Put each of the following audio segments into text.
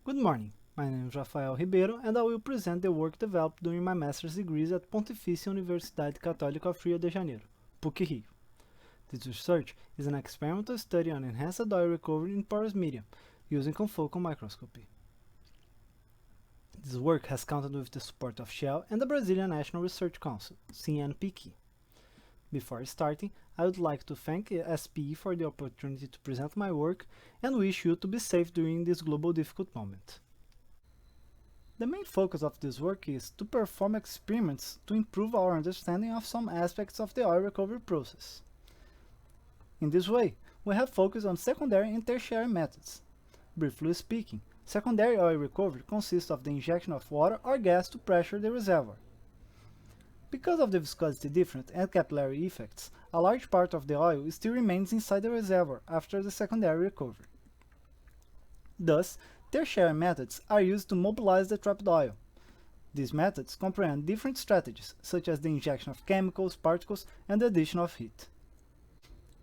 Good morning, my name is Raphael Ribeiro and I will present the work developed during my master's degrees at Pontifícia Universidade Católica of Rio de Janeiro, PUC-Rio. This research is an experimental study on enhanced oil recovery in porous medium using confocal microscopy. This work has counted with the support of Shell and the Brazilian National Research Council, CNPq. Before starting, I would like to thank SPE for the opportunity to present my work and wish you to be safe during this global difficult moment. The main focus of this work is to perform experiments to improve our understanding of some aspects of the oil recovery process. In this way, we have focused on secondary and tertiary methods. Briefly speaking, secondary oil recovery consists of the injection of water or gas to pressure the reservoir. Because of the viscosity difference and capillary effects, a large part of the oil still remains inside the reservoir after the secondary recovery. Thus, tertiary methods are used to mobilize the trapped oil. These methods comprehend different strategies, such as the injection of chemicals, particles, and the addition of heat.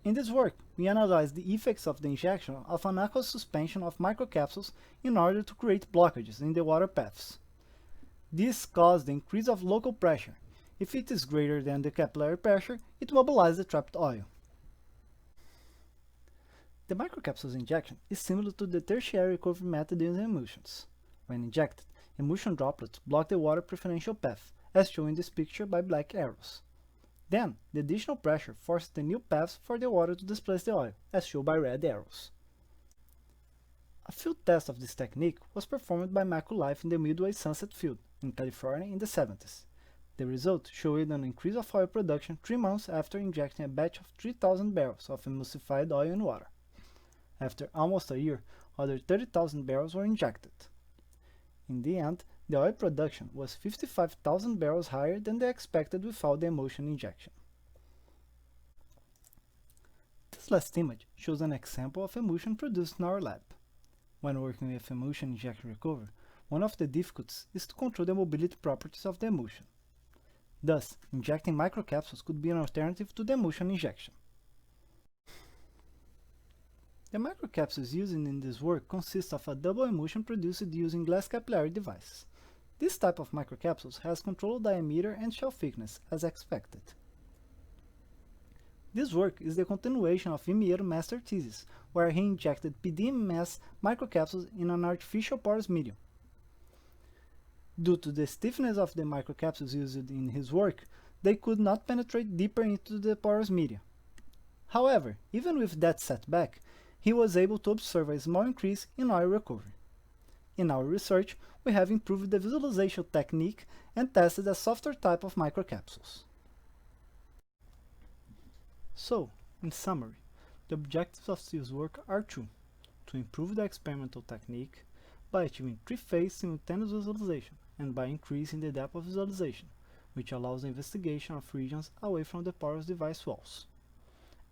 In this work, we analyze the effects of the injection of an aqueous suspension of microcapsules in order to create blockages in the water paths. This causes the increase of local pressure. If it is greater than the capillary pressure, it mobilizes the trapped oil. The microcapsules injection is similar to the tertiary recovery method using emulsions. When injected, emulsion droplets block the water preferential path, as shown in this picture by black arrows. Then, the additional pressure forces the new paths for the water to displace the oil, as shown by red arrows. A field test of this technique was performed by Microlife in the Midway Sunset Field, in California in the 70s. The result showed an increase of oil production 3 months after injecting a batch of 3,000 barrels of emulsified oil in water. After almost a year, other 30,000 barrels were injected. In the end, the oil production was 55,000 barrels higher than the expected without the emulsion injection. This last image shows an example of emulsion produced in our lab. When working with emulsion injection recovery, one of the difficulties is to control the mobility properties of the emulsion. Thus, injecting microcapsules could be an alternative to the emulsion injection. The microcapsules used in this work consist of a double emulsion produced using glass capillary devices. This type of microcapsules has controlled diameter and shell thickness, as expected. This work is the continuation of Vimiero's master thesis, where he injected PDMS microcapsules in an artificial porous medium. Due to the stiffness of the microcapsules used in his work, they could not penetrate deeper into the porous media. However, even with that setback, he was able to observe a small increase in oil recovery. In our research, we have improved the visualization technique and tested a softer type of microcapsules. So, in summary, the objectives of this work are two: to improve the experimental technique by achieving three-phase simultaneous visualization and by increasing the depth of visualization, which allows the investigation of regions away from the porous device walls,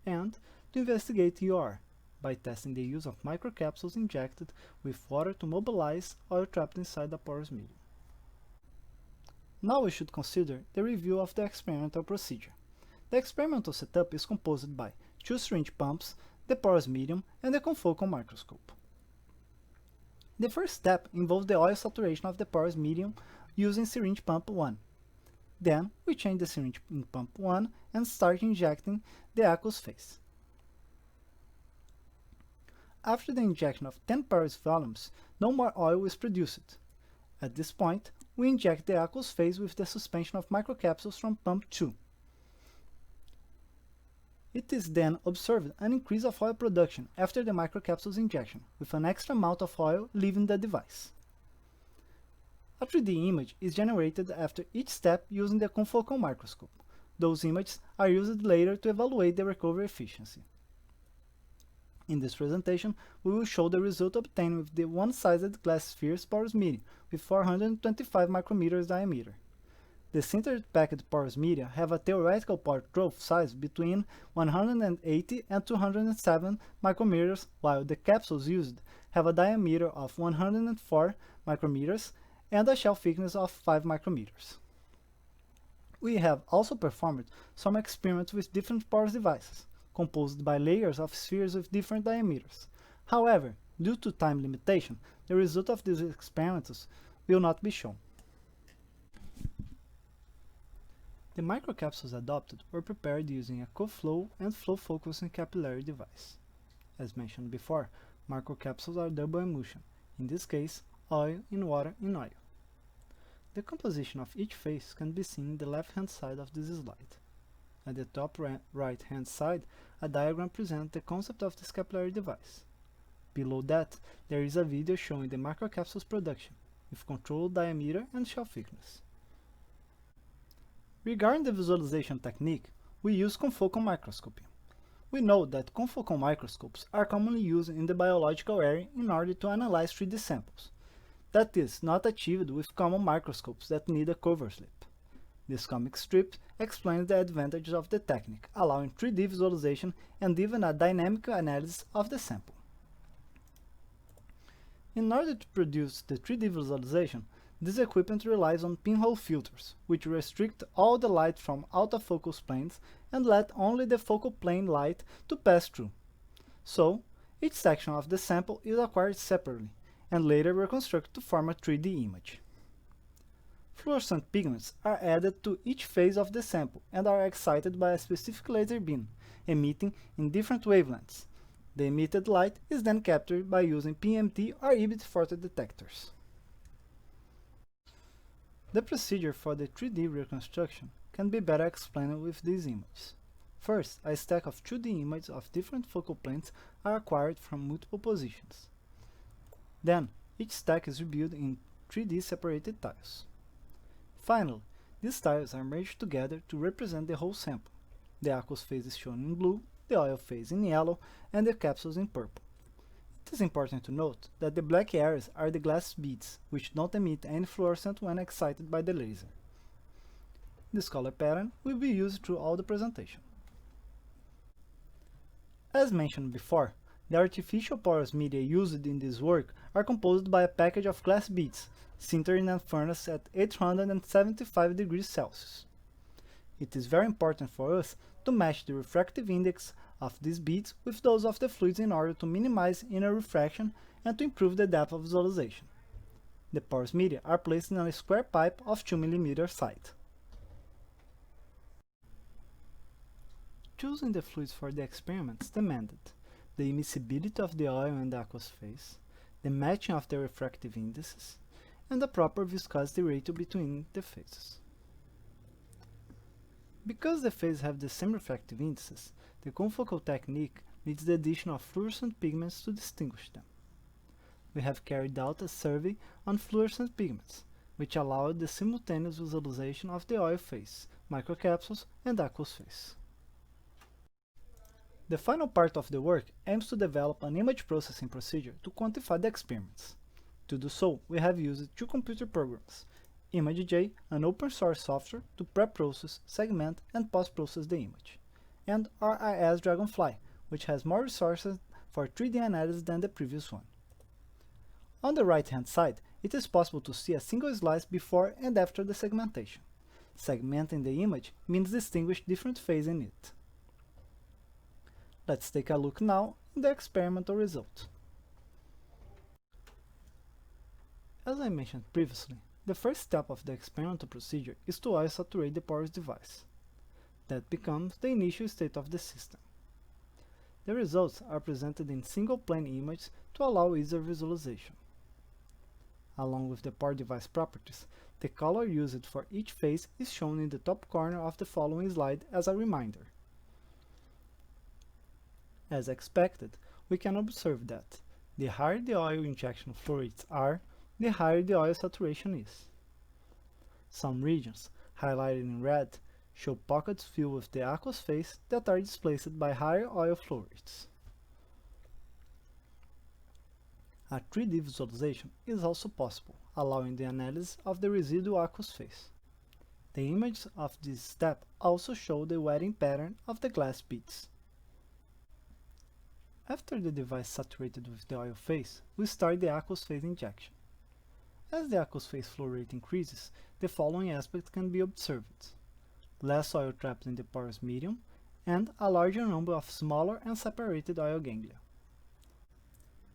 and to investigate EOR by testing the use of microcapsules injected with water to mobilize oil trapped inside the porous medium. Now we should consider the review of the experimental procedure. The experimental setup is composed by 2 syringe pumps, the porous medium, and the confocal microscope. The first step involves the oil saturation of the porous medium using syringe pump 1. Then, we change the syringe in pump 1 and start injecting the aqueous phase. After the injection of 10 porous volumes, no more oil is produced. At this point, we inject the aqueous phase with the suspension of microcapsules from pump 2. It is then observed an increase of oil production after the microcapsules injection, with an extra amount of oil leaving the device. A 3D image is generated after each step using the confocal microscope. Those images are used later to evaluate the recovery efficiency. In this presentation, we will show the result obtained with the one-sized glass spheres porous medium with 425 micrometers diameter. The sintered-packed porous media have a theoretical pore trough size between 180 and 207 micrometers, while the capsules used have a diameter of 104 micrometers and a shell thickness of 5 micrometers. We have also performed some experiments with different porous devices, composed by layers of spheres with different diameters. However, due to time limitation, the result of these experiments will not be shown. The microcapsules adopted were prepared using a co-flow and flow-focusing capillary device. As mentioned before, microcapsules are double emulsion, in this case, oil in water in oil. The composition of each phase can be seen in the left-hand side of this slide. At the top right-hand side, a diagram presents the concept of this capillary device. Below that, there is a video showing the microcapsules production, with controlled diameter and shell thickness. Regarding the visualization technique, we use confocal microscopy. We know that confocal microscopes are commonly used in the biological area in order to analyze 3D samples. That is not achieved with common microscopes that need a cover slip. This comic strip explains the advantages of the technique, allowing 3D visualization and even a dynamic analysis of the sample. In order to produce the 3D visualization, this equipment relies on pinhole filters, which restrict all the light from out-of-focus planes and let only the focal plane light to pass through. So, each section of the sample is acquired separately, and later reconstructed to form a 3D image. Fluorescent pigments are added to each phase of the sample and are excited by a specific laser beam, emitting in different wavelengths. The emitted light is then captured by using PMT or EBIT photodetectors. The procedure for the 3D reconstruction can be better explained with these images. First, a stack of 2D images of different focal planes are acquired from multiple positions. Then, each stack is rebuilt in 3D separated tiles. Finally, these tiles are merged together to represent the whole sample. The aqueous phase is shown in blue, the oil phase in yellow, and the capsules in purple. It is important to note that the black areas are the glass beads, which don't emit any fluorescent when excited by the laser. This color pattern will be used throughout the presentation. As mentioned before, the artificial porous media used in this work are composed by a package of glass beads, sintered in a furnace at 875 degrees Celsius. It is very important for us to match the refractive index of these beads with those of the fluids in order to minimize inner refraction and to improve the depth of visualization. The porous media are placed in a square pipe of 2 mm side. Choosing the fluids for the experiments demanded the immiscibility of the oil and the aqueous phase, the matching of the refractive indices, and the proper viscosity ratio between the phases. Because the phases have the same refractive indices, the confocal technique needs the addition of fluorescent pigments to distinguish them. We have carried out a survey on fluorescent pigments, which allowed the simultaneous visualization of the oil phase, microcapsules, and aqueous phase. The final part of the work aims to develop an image processing procedure to quantify the experiments. To do so, we have used two computer programs, ImageJ, an open-source software to pre-process, segment, and post-process the image, and RIS Dragonfly, which has more resources for 3D analysis than the previous one. On the right-hand side, it is possible to see a single slice before and after the segmentation. Segmenting the image means distinguish different phases in it. Let's take a look now in the experimental result. As I mentioned previously, the first step of the experimental procedure is to oil saturate the porous device. That becomes the initial state of the system. The results are presented in single-plane images to allow easier visualization. Along with the pore device properties, the color used for each phase is shown in the top corner of the following slide as a reminder. As expected, we can observe that the higher the oil injection flow rates are, the higher the oil saturation is. Some regions, highlighted in red, show pockets filled with the aqueous phase that are displaced by higher oil flow rates. A 3D visualization is also possible, allowing the analysis of the residual aqueous phase. The images of this step also show the wetting pattern of the glass beads. After the device saturated with the oil phase, we start the aqueous phase injection. As the aqueous phase flow rate increases, the following aspects can be observed: less oil trapped in the porous medium, and a larger number of smaller and separated oil ganglia.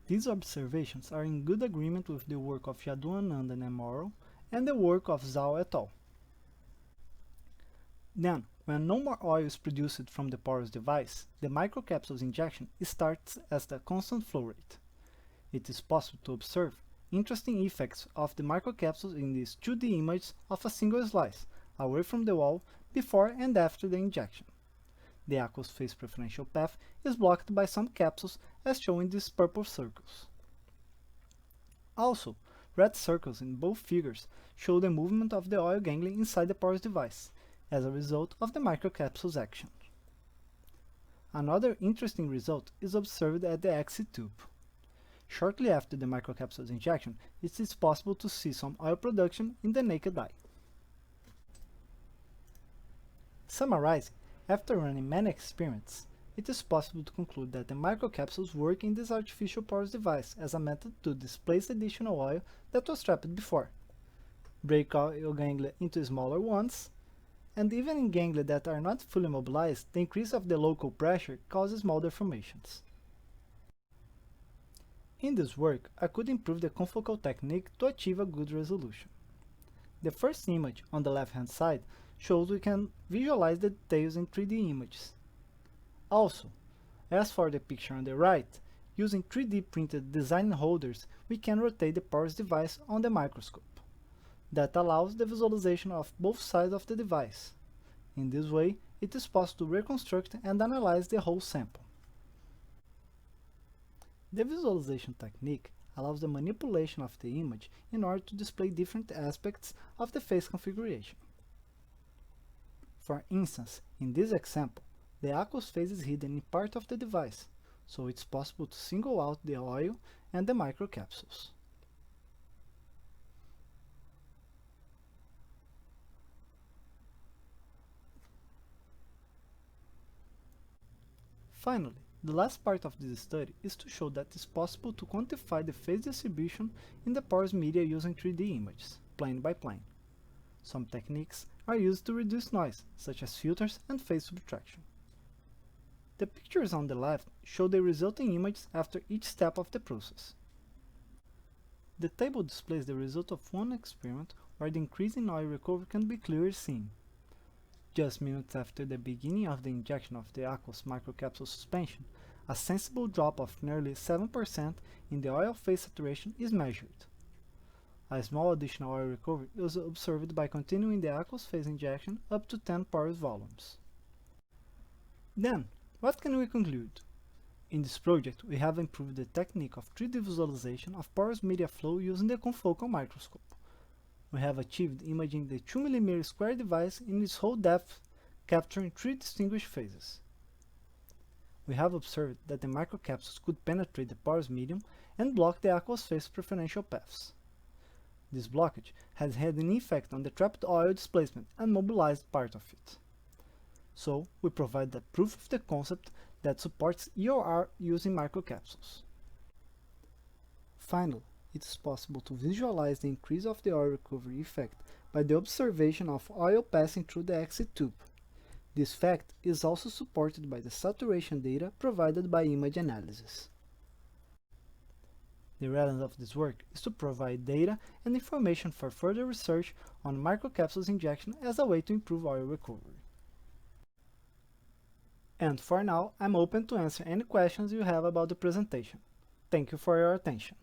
These observations are in good agreement with the work of Yaduanandan and Morrow and the work of Zhao et al. Then, when no more oil is produced from the porous device, the microcapsules injection starts at a constant flow rate. It is possible to observe interesting effects of the microcapsules in these 2D images of a single slice, away from the wall, before and after the injection. The aqueous phase preferential path is blocked by some capsules as shown in these purple circles. Also, red circles in both figures show the movement of the oil ganglion inside the porous device, as a result of the microcapsules action. Another interesting result is observed at the exit tube. Shortly after the microcapsules injection, it is possible to see some oil production in the naked eye. Summarizing, after running many experiments, it is possible to conclude that the microcapsules work in this artificial porous device as a method to displace additional oil that was trapped before, break oil ganglia into smaller ones, and even in ganglia that are not fully mobilized, the increase of the local pressure causes small deformations. In this work, I could improve the confocal technique to achieve a good resolution. The first image on the left-hand side shows we can visualize the details in 3D images. Also, as for the picture on the right, using 3D printed design holders, we can rotate the porous device on the microscope. That allows the visualization of both sides of the device. In this way, it is possible to reconstruct and analyze the whole sample. The visualization technique allows the manipulation of the image in order to display different aspects of the face configuration. For instance, in this example, the aqueous phase is hidden in part of the device, so it's possible to single out the oil and the microcapsules. Finally, the last part of this study is to show that it's possible to quantify the phase distribution in the porous media using 3D images, plane by plane. Some techniques are used to reduce noise, such as filters and phase subtraction. The pictures on the left show the resulting images after each step of the process. The table displays the result of one experiment where the increase in oil recovery can be clearly seen. Just minutes after the beginning of the injection of the aqueous microcapsule suspension, a sensible drop of nearly 7% in the oil phase saturation is measured. A small additional oil recovery is observed by continuing the aqueous phase injection up to 10 porous volumes. Then, what can we conclude? In this project, we have improved the technique of 3D visualization of porous media flow using the confocal microscope. We have achieved imaging the 2 mm square device in its whole depth, capturing 3 distinguished phases. We have observed that the microcapsules could penetrate the porous medium and block the aqueous phase preferential paths. This blockage has had an effect on the trapped oil displacement and mobilized part of it. So, we provide the proof of the concept that supports EOR using microcapsules. Finally, it is possible to visualize the increase of the oil recovery effect by the observation of oil passing through the exit tube. This fact is also supported by the saturation data provided by image analysis. The relevance of this work is to provide data and information for further research on microcapsules injection as a way to improve oil recovery. And for now, I'm open to answer any questions you have about the presentation. Thank you for your attention.